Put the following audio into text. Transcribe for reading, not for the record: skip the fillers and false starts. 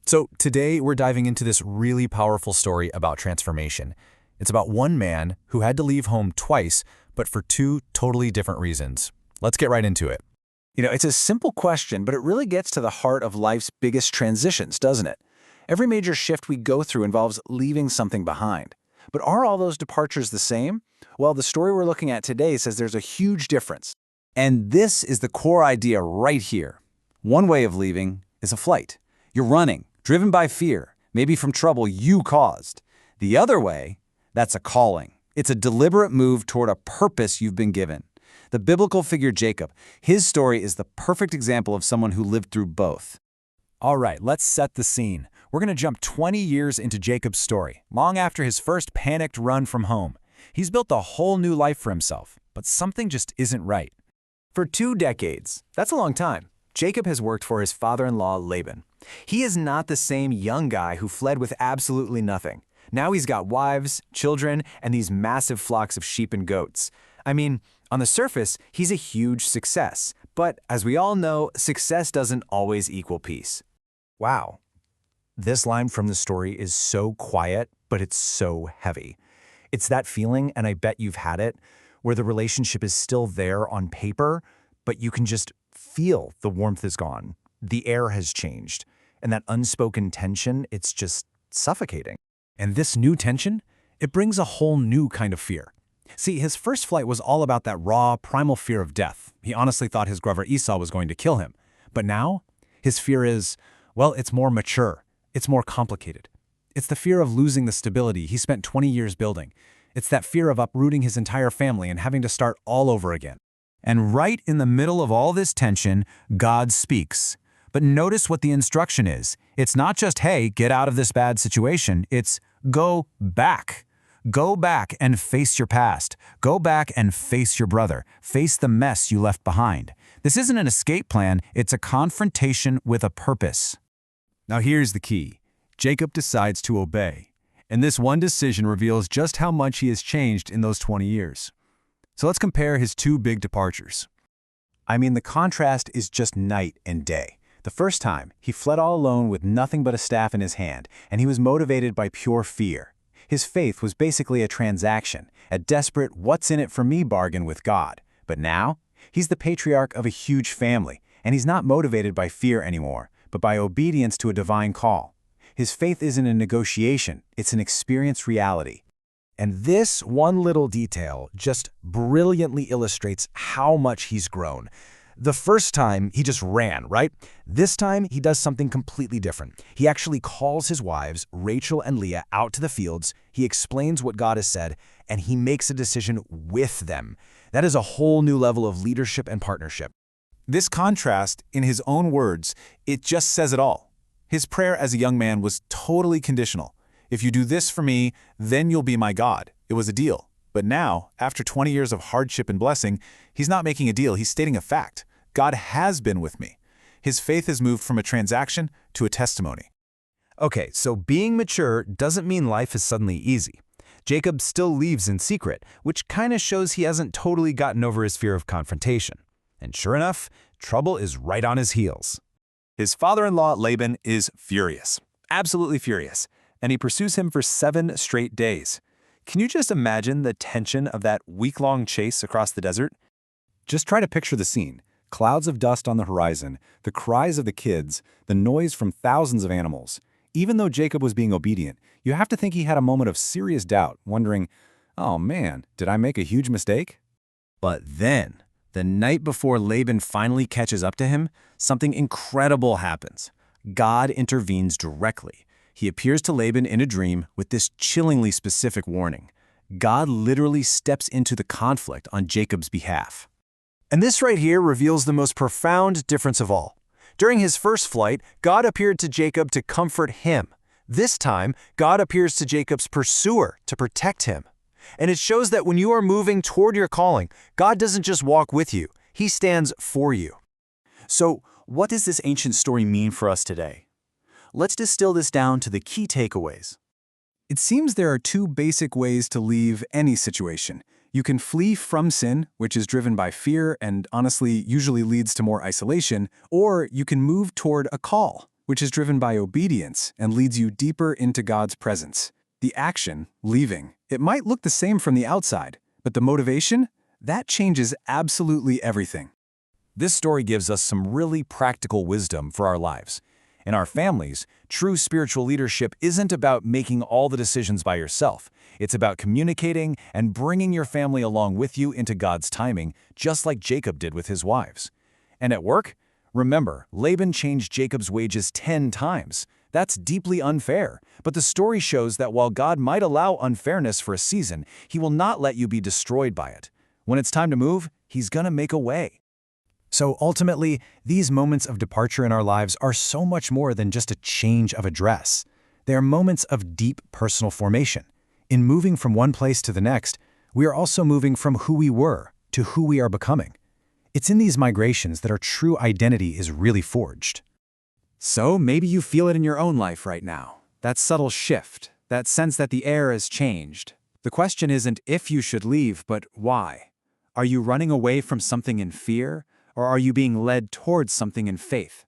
So today we're diving into this really powerful story about transformation. It's about one man who had to leave home twice, but for two totally different reasons. Let's get right into it. It's a simple question, but it really gets to the heart of life's biggest transitions, doesn't it? Every major shift we go through involves leaving something behind. But are all those departures the same? Well, the story we're looking at today says there's a huge difference. And this is the core idea right here. One way of leaving is a flight. You're running, driven by fear, maybe from trouble you caused. The other way, that's a calling. It's a deliberate move toward a purpose you've been given. The biblical figure Jacob, his story is the perfect example of someone who lived through both. All right, let's set the scene. We're going to jump 20 years into Jacob's story, long after his first panicked run from home. He's built a whole new life for himself, but something just isn't right. For 2 decades, that's a long time, Jacob has worked for his father-in-law Laban. He is not the same young guy who fled with absolutely nothing. Now he's got wives, children, and these massive flocks of sheep and goats. I mean, on the surface, he's a huge success. But as we all know, success doesn't always equal peace. Wow. This line from the story is so quiet, but it's so heavy. It's that feeling, and I bet you've had it, where the relationship is still there on paper, but you can just feel the warmth is gone. The air has changed. And that unspoken tension, it's just suffocating. And this new tension, it brings a whole new kind of fear. See, his first flight was all about that raw, primal fear of death. He honestly thought his brother Esau was going to kill him. But now, his fear is, well, it's more mature. It's more complicated. It's the fear of losing the stability he spent 20 years building. It's that fear of uprooting his entire family and having to start all over again. And right in the middle of all this tension, God speaks. But notice what the instruction is. It's not just, hey, get out of this bad situation. It's go back. Go back and face your past. Go back and face your brother. Face the mess you left behind. This isn't an escape plan. It's a confrontation with a purpose. Now here's the key. Jacob decides to obey. And this one decision reveals just how much he has changed in those 20 years. So let's compare his two big departures. I mean, the contrast is just night and day. The first time, he fled all alone with nothing but a staff in his hand, and he was motivated by pure fear. His faith was basically a transaction, a desperate what's-in-it-for-me bargain with God. But now, he's the patriarch of a huge family, and he's not motivated by fear anymore, but by obedience to a divine call. His faith isn't a negotiation, it's an experienced reality. And this one little detail just brilliantly illustrates how much he's grown. The first time, he just ran, right? This time, he does something completely different. He actually calls his wives, Rachel and Leah, out to the fields. He explains what God has said, and he makes a decision with them. That is a whole new level of leadership and partnership. This contrast, in his own words, it just says it all. His prayer as a young man was totally conditional. If you do this for me, then you'll be my God. It was a deal. But now, after 20 years of hardship and blessing, he's not making a deal, he's stating a fact. God has been with me. His faith has moved from a transaction to a testimony. Okay, so being mature doesn't mean life is suddenly easy. Jacob still leaves in secret, which kind of shows he hasn't totally gotten over his fear of confrontation. And sure enough, trouble is right on his heels. His father-in-law Laban is furious, absolutely furious, and he pursues him for 7 straight days. Can you just imagine the tension of that week-long chase across the desert? Just try to picture the scene. Clouds of dust on the horizon, the cries of the kids, the noise from thousands of animals. Even though Jacob was being obedient, you have to think he had a moment of serious doubt, wondering, oh man, did I make a huge mistake? But then, the night before Laban finally catches up to him, something incredible happens. God intervenes directly. He appears to Laban in a dream with this chillingly specific warning. God literally steps into the conflict on Jacob's behalf. And this right here reveals the most profound difference of all. During his first flight, God appeared to Jacob to comfort him. This time, God appears to Jacob's pursuer to protect him. And it shows that when you are moving toward your calling, God doesn't just walk with you, He stands for you. So, what does this ancient story mean for us today? Let's distill this down to the key takeaways. It seems there are 2 basic ways to leave any situation. You can flee from sin, which is driven by fear and honestly usually leads to more isolation, or you can move toward a call, which is driven by obedience and leads you deeper into God's presence. The action, leaving, it might look the same from the outside, but the motivation, that changes absolutely everything. This story gives us some really practical wisdom for our lives. In our families, true spiritual leadership isn't about making all the decisions by yourself. It's about communicating and bringing your family along with you into God's timing, just like Jacob did with his wives. And at work, remember, Laban changed Jacob's wages 10 times. That's deeply unfair. But the story shows that while God might allow unfairness for a season, He will not let you be destroyed by it. When it's time to move, He's gonna make a way. So ultimately, these moments of departure in our lives are so much more than just a change of address. They are moments of deep personal formation. In moving from one place to the next, we are also moving from who we were to who we are becoming. It's in these migrations that our true identity is really forged. So maybe you feel it in your own life right now. That subtle shift, that sense that the air has changed. The question isn't if you should leave, but why. Are you running away from something in fear, or are you being led towards something in faith?